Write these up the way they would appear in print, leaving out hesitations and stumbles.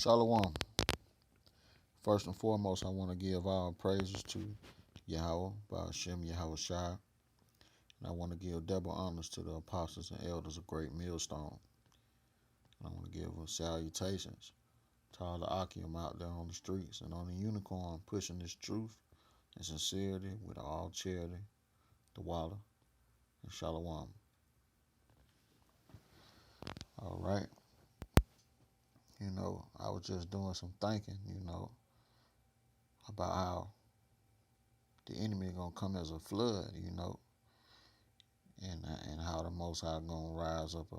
Shalom. First and foremost, I want to give all praises to Yahawah by Sham Yahawashi. And I want to give double honors to the apostles and elders of Great Millstone. And I want to give salutations to all the Akim out there on the streets and on the unicorn pushing this truth and sincerity with all charity, the water, and Shalom. All right. I was just doing some thinking, about how the enemy gonna come as a flood, and how the Most High gonna rise up a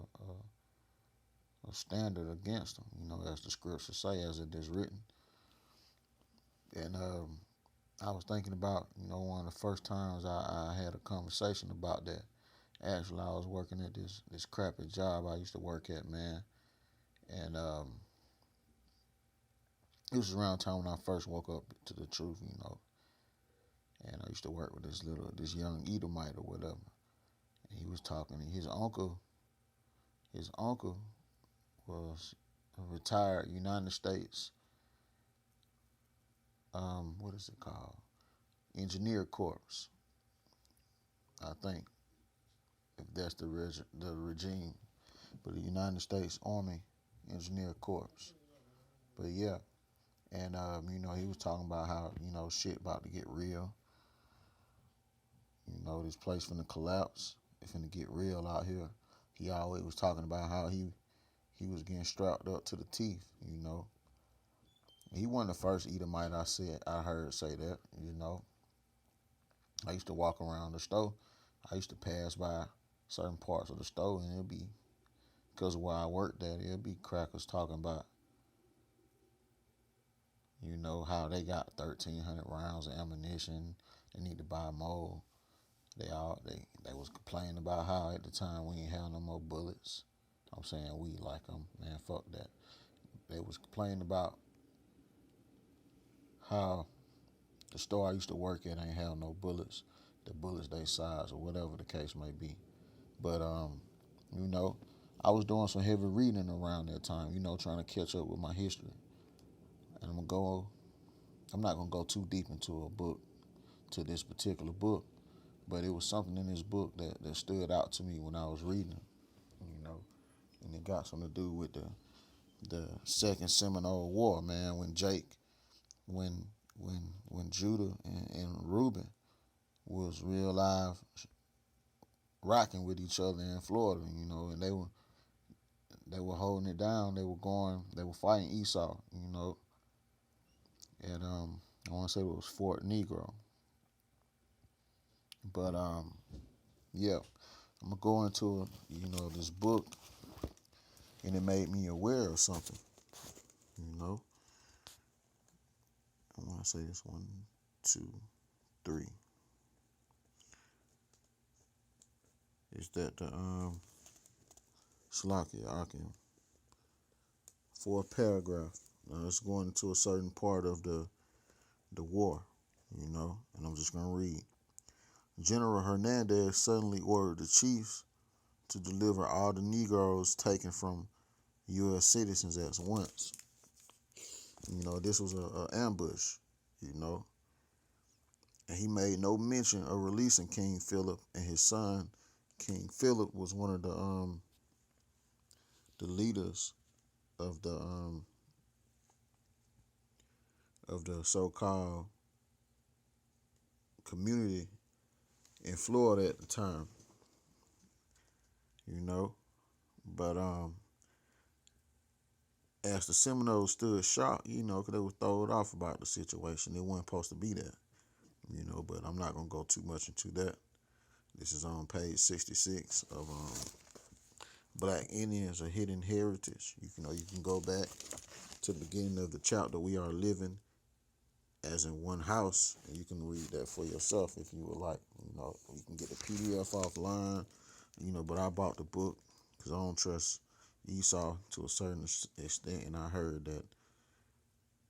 standard against them, as the scriptures say, as it is written. And I was thinking about, one of the first times I had a conversation about that. Actually, I was working at this crappy job I used to work at, man, and it was around the time when I first woke up to the truth, And I used to work with this young Edomite or whatever. And he was talking. His uncle was a retired United States, what is it called? Engineer Corps, I think, if that's the regime. But the United States Army Engineer Corps. But yeah, and he was talking about how shit about to get real. This place finna collapse. It finna get real out here. He always was talking about how he was getting strapped up to the teeth. He wasn't the first Edomite I heard say that. I used to walk around the store. I used to pass by certain parts of the store, and it'd be, because of where I worked at, it'd be crackers talking about, how they got 1,300 rounds of ammunition. They need to buy more. They was complaining about how at the time we ain't have no more bullets. I'm saying we like them, man. Fuck that. They was complaining about how the store I used to work at ain't have no bullets. The bullets they size or whatever the case may be. But I was doing some heavy reading around that time. Trying to catch up with my history. And I'm not gonna go too deep into this particular book, but it was something in this book that stood out to me when I was reading, and it got something to do with the Second Seminole War, man. When Judah and Reuben was real live rocking with each other in Florida, and they were holding it down. They were fighting Esau, and I want to say it was Fort Negro. But yeah, I'm gonna go into this book, and it made me aware of something. I want to say this 1, 2, 3. Is that the Slakia Akim? Fourth paragraph. Now it's going into a certain part of the war, and I'm just gonna read. General Hernandez suddenly ordered the chiefs to deliver all the Negroes taken from U.S. citizens at once. This was an ambush, and he made no mention of releasing King Philip and his son. King Philip was one of the leaders of the so-called community in Florida at the time, but as the Seminoles stood shocked, because they were thrown off about the situation. It wasn't supposed to be that, but I'm not going to go too much into that. This is on page 66 of Black Indians, a Hidden Heritage. You can go back to the beginning of the chapter, We Are Living as in One House, and you can read that for yourself if you would like. You can get the PDF offline, but I bought the book because I don't trust Esau to a certain extent, and I heard that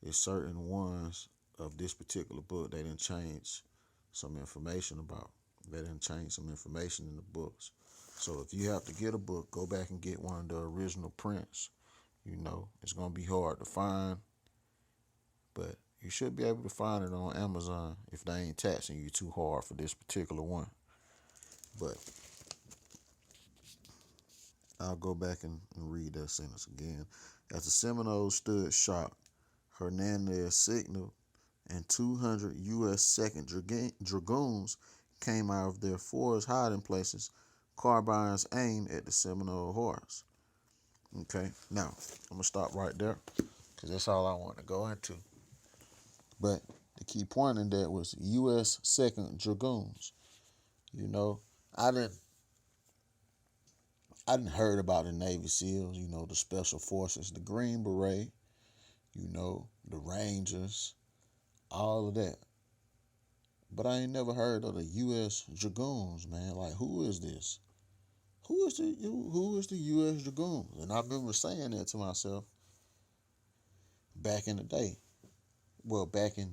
there's certain ones of this particular book they didn't change some information about. They didn't change some information in the books. So if you have to get a book, go back and get one of the original prints You know, it's gonna be hard to find, but you should be able to find it on Amazon if they ain't taxing you too hard for this particular one. But I'll go back and read that sentence again. As the Seminoles stood shocked, Hernandez signaled, and 200 U.S. Second Dragoons came out of their forest hiding places, carbines aimed at the Seminole horse. Okay, now I'm gonna stop right there because that's all I want to go into. But the key point in that was U.S. Second Dragoons. You know, I didn't heard about the Navy SEALs. You know, the Special Forces, the Green Beret. You know, the Rangers, all of that. But I ain't never heard of the U.S. Dragoons, man. Like, who is this? Who is the U.S. Dragoons? And I remember saying that to myself back in the day. Well,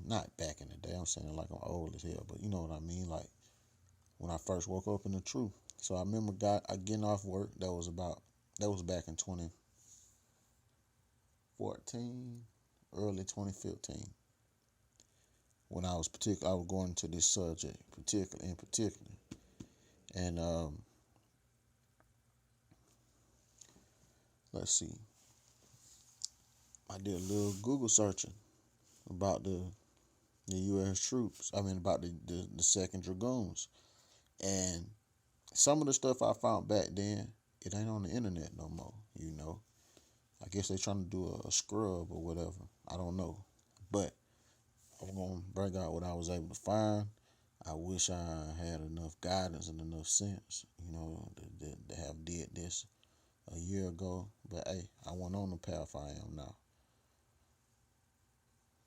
not back in the day. I'm saying it like I'm old as hell, but you know what I mean. Like when I first woke up in the truth. So I remember getting off work. That was back in 2014, early 2015. When I was going into this subject in particular, and let's see, I did a little Google searching about the U.S. troops. I mean, about the Second Dragoons, and some of the stuff I found back then, it ain't on the internet no more. You know, I guess they trying to do a scrub or whatever. I don't know, but I'm gonna bring out what I was able to find. I wish I had enough guidance and enough sense, you know, to have did this a year ago. But hey, I went on the path I am now.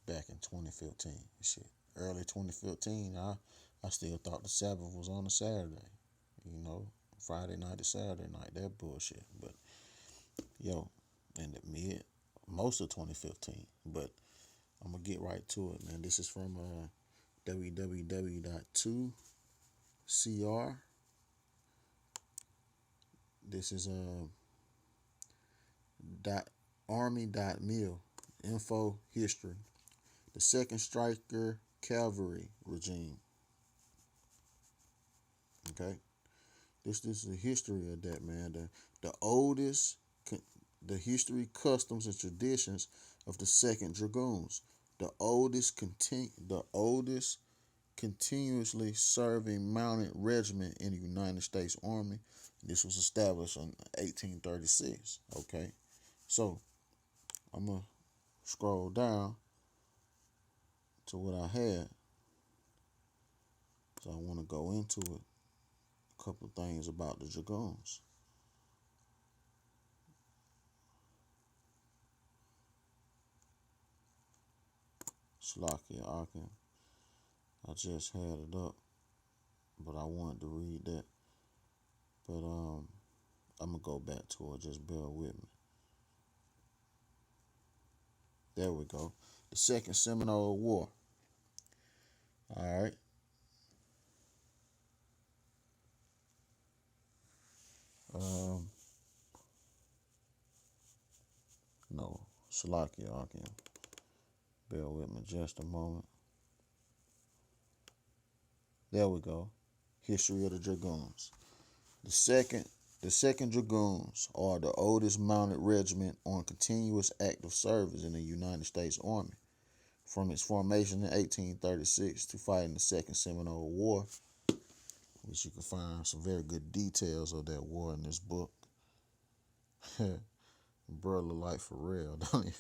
Back in 2015, shit, early 2015, I still thought the Sabbath was on a Saturday, you know, Friday night to Saturday night. That bullshit. But yo, in the most of 2015. But I'm gonna get right to it, man. This is from www.2cr. This is .army.mil. Info history. The Second Striker Cavalry Regime. Okay, this is the history of that, man. The oldest, the history, customs, and traditions of the Second Dragoons. The oldest continuously serving mounted regiment in the United States Army. This was established in 1836. Okay, so I'm gonna scroll down to what I had. So I want to go into it. A couple of things about the Dragoons. Slakia Akin. I just had it up, but I wanted to read that. But I'm gonna go back to it. Just bear with me. There we go. The Second Seminole War. All right. No, Salakia Akin. Bear with me just a moment. There we go. History of the Dragoons. The second Dragoons are the oldest mounted regiment on continuous active service in the United States Army. From its formation in 1836 to fight in the Second Seminole War, which you can find some very good details of that war in this book. Bro, look like for real, don't he?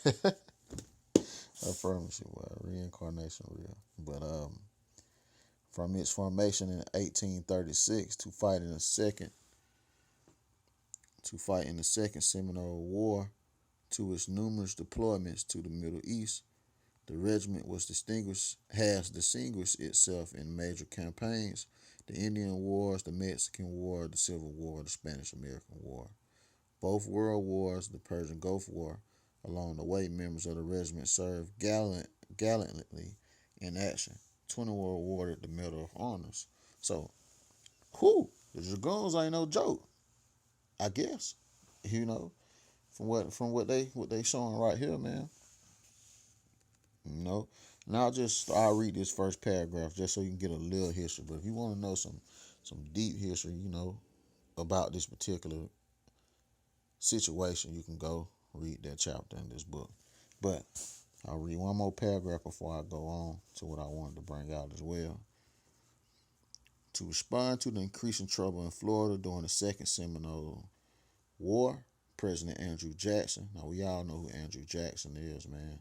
I promise you, reincarnation real. But from its formation in 1836 to fight in the Second Seminole War, to its numerous deployments to the Middle East, the regiment has distinguished itself in major campaigns: the Indian Wars, the Mexican War, the Civil War, the Spanish-American War, both World Wars, the Persian Gulf War. Along the way, members of the regiment served gallantly in action. 20 were awarded the Medal of Honors. So, the Dragoons ain't no joke, I guess. You know, From what they showing right here, man. You know. And I'll read this first paragraph just so you can get a little history. But if you want to know some deep history, about this particular situation, you can go read that chapter in this book. But I'll read one more paragraph before I go on to what I wanted to bring out as well. To respond to the increasing trouble in Florida during the Second Seminole War, President Andrew Jackson. Now, we all know who Andrew Jackson is, man.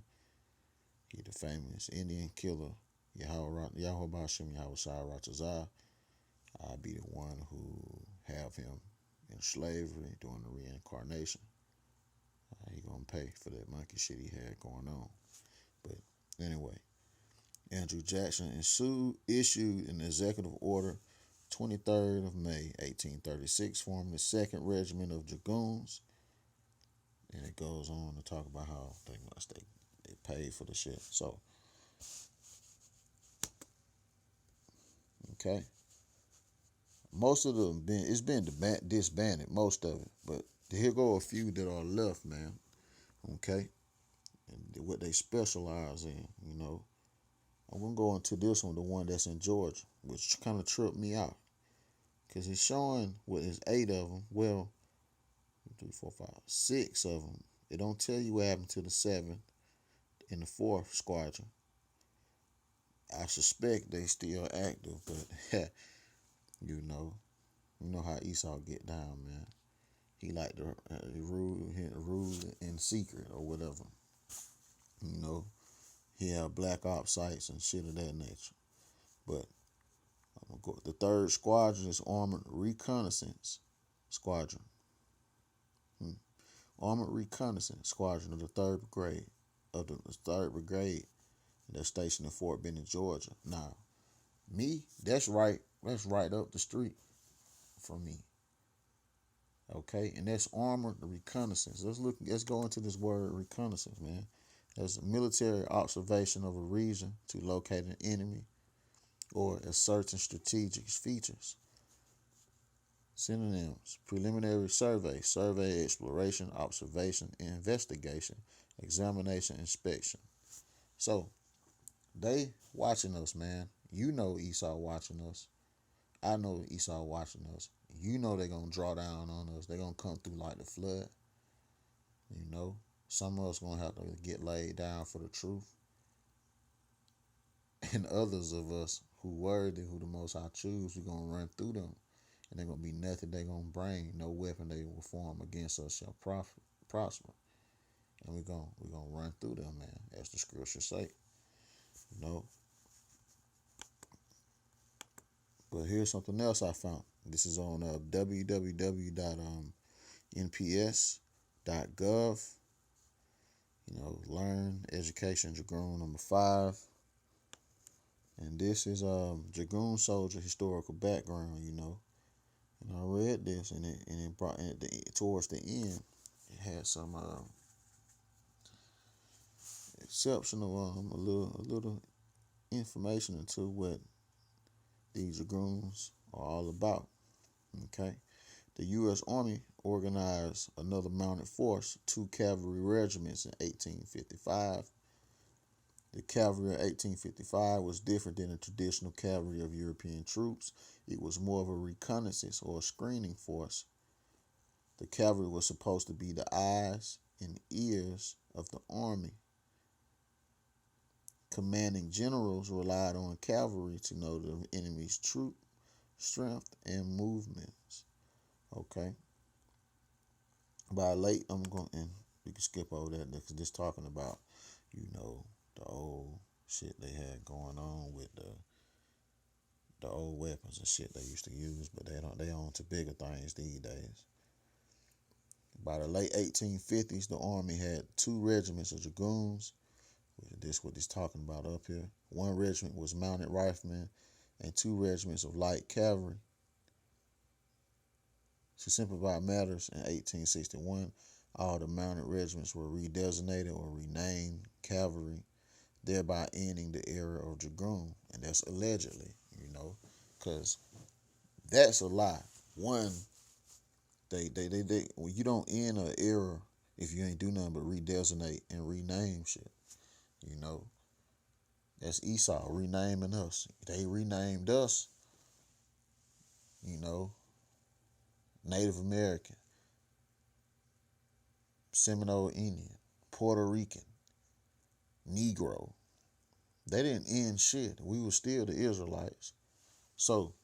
He the famous Indian killer, Yahawah Yahawashi. I'll be the one who have him in slavery during the reincarnation. He gonna pay for that monkey shit he had going on. But anyway, Andrew Jackson issued an executive order 23rd of May, 1836, forming the 2nd Regiment of Dragoons. And it goes on to talk about how they paid for the shit. So, okay. Most of them it's been disbanded, most of it. But here go a few that are left, man. Okay. And what they specialize in, I'm going to go into this one, the one that's in Georgia, which kind of tripped me out. Because it's showing, it's 8 of them. Well, 3, 4, 5, 6 of them. It don't tell you what happened to the 7th and the 4th squadron. I suspect they still active, but you know how Esau get down, man. He like to rule in secret or whatever. He have black ops sites and shit of that nature. But I'm gonna go. The 3rd squadron is Armored Reconnaissance Squadron. Armored Reconnaissance Squadron of the 3rd Brigade. That's stationed in Fort Benning, Georgia. Now, that's right up the street from me. Okay, and that's armored reconnaissance. Let's go into this word reconnaissance, man. That's a military observation of a region to locate an enemy or a certain strategic features. Synonyms: preliminary survey, exploration, observation, investigation, examination, inspection. So, they watching us, man. Esau watching us. I know Esau watching us. They're going to draw down on us. They're going to come through like the flood. Some of us going to have to get laid down for the truth. And others of us who worthy, who the Most High choose, we're going to run through them. And they're going to be nothing they're going to bring. No weapon they will form against us shall prosper. And we're going to run through them, man, as the scriptures say. But here's something else I found. This is on www.nps.gov. Learn Education Dragoon number 5. And this is Dragoon soldier historical background, And I read this and it brought towards the end, it had some exceptional a little information into what these Dragoons are all about. Okay. The U.S. Army organized another mounted force, 2 cavalry regiments in 1855. The cavalry of 1855 was different than the traditional cavalry of European troops. It was more of a reconnaissance or a screening force. The cavalry was supposed to be the eyes and ears of the army. Commanding generals relied on cavalry to know the enemy's troop strength and movements. Okay. I'm going, and we can skip over that because this talking about, the old shit they had going on with the old weapons and shit they used to use, but they on to bigger things these days. By the late 1850s, the Army had 2 regiments of Dragoons. This is what it's talking about up here. 1 regiment was mounted riflemen and 2 regiments of light cavalry. To simplify matters, in 1861, all the mounted regiments were redesignated or renamed cavalry, thereby ending the era of Dragoon. And that's allegedly, because that's a lie. One, they when you don't end an era, if you ain't do nothing but redesignate and rename shit. You know, that's Esau renaming us. They renamed us, you know, Native American, Seminole Indian, Puerto Rican, Negro. They didn't end shit. We were still the Israelites. So,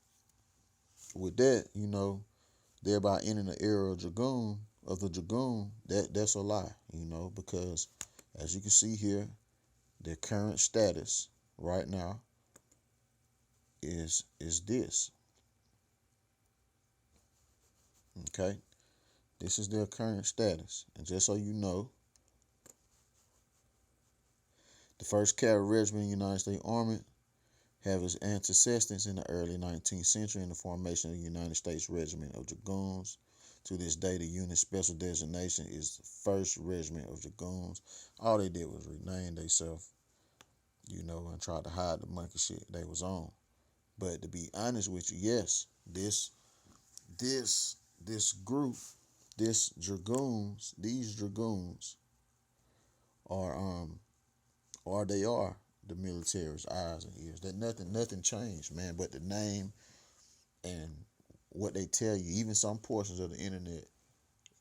with that, you know, thereby ending the era of the Dragoon, that's a lie, you know, because as you can see here, their current status right now is this. Okay? This is their current status. And just so you know, the 1st Cavalry Regiment of the United States Army have its ancestors in the early 19th century in the formation of the United States Regiment of Dragoons. To this day, the unit's special designation is the 1st Regiment of Dragoons. All they did was rename themselves, you know, and try to hide the monkey shit they was on. But to be honest with you, yes, this group, these Dragoons are they are the military's eyes and ears. That nothing changed, man. But the name and what they tell you, even some portions of the internet,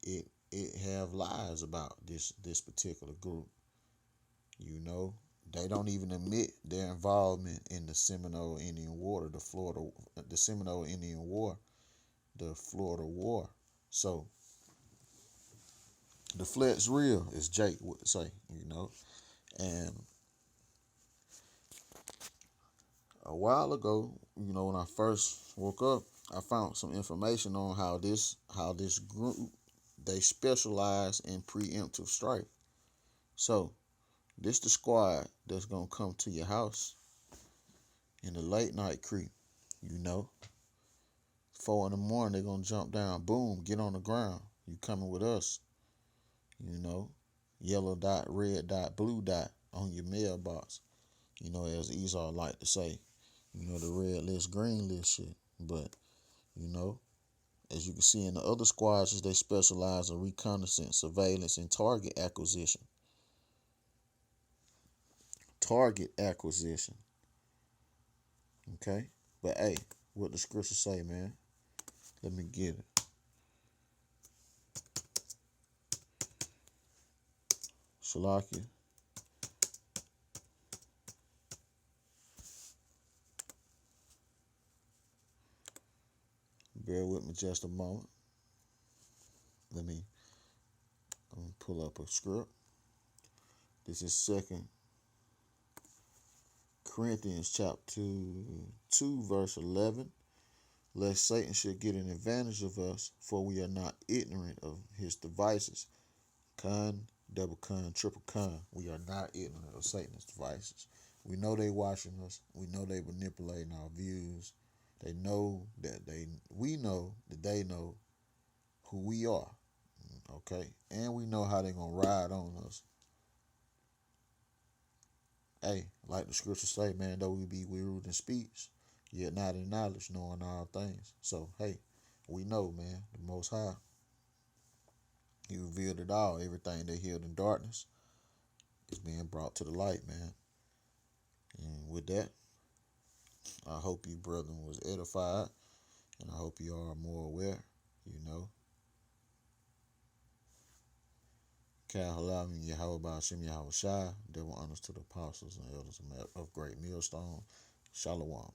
it have lies about this particular group. You know, they don't even admit their involvement in the Seminole Indian War, the Seminole Indian War, the Florida War. So the flex real, as Jake would say, you know. And a while ago, you know, when I first woke up, I found some information on how this group, they specialize in preemptive strike. So this the squad that's gonna come to your house in the late night creep, you know. 4 in the morning, they're gonna jump down, boom, get on the ground. You coming with us, you know. Yellow dot, red dot, blue dot on your mailbox. You know, as Esau like to say, you know, the red list, green list shit. But, you know, as you can see in the other squads, they specialize in reconnaissance, surveillance, and target acquisition. Target acquisition. Okay? But hey, what the scripture say, man? Let me get it. Shalakia. Bear with me just a moment. Let me pull up a script. This is 2 Corinthians chapter 2, verse 11. Lest Satan should get an advantage of us, for we are not ignorant of his devices. Con, double con, triple con. We are not ignorant of Satan's devices. We know they watching us. We know they manipulating our views. We know that they know who we are. Okay? And we know how they're going to ride on us. Hey, like the scriptures say, man, though we be wearied in speech, yet not in knowledge, knowing all things. So, hey, we know, man, the Most High, he revealed it all. Everything they hid in darkness is being brought to the light, man. And with that, I hope you, brethren, was edified, and I hope you are more aware, you know. Halalyam, Yahawah, Sham, Yahawashi, double honors to the apostles and elders of great millstone. Shalom.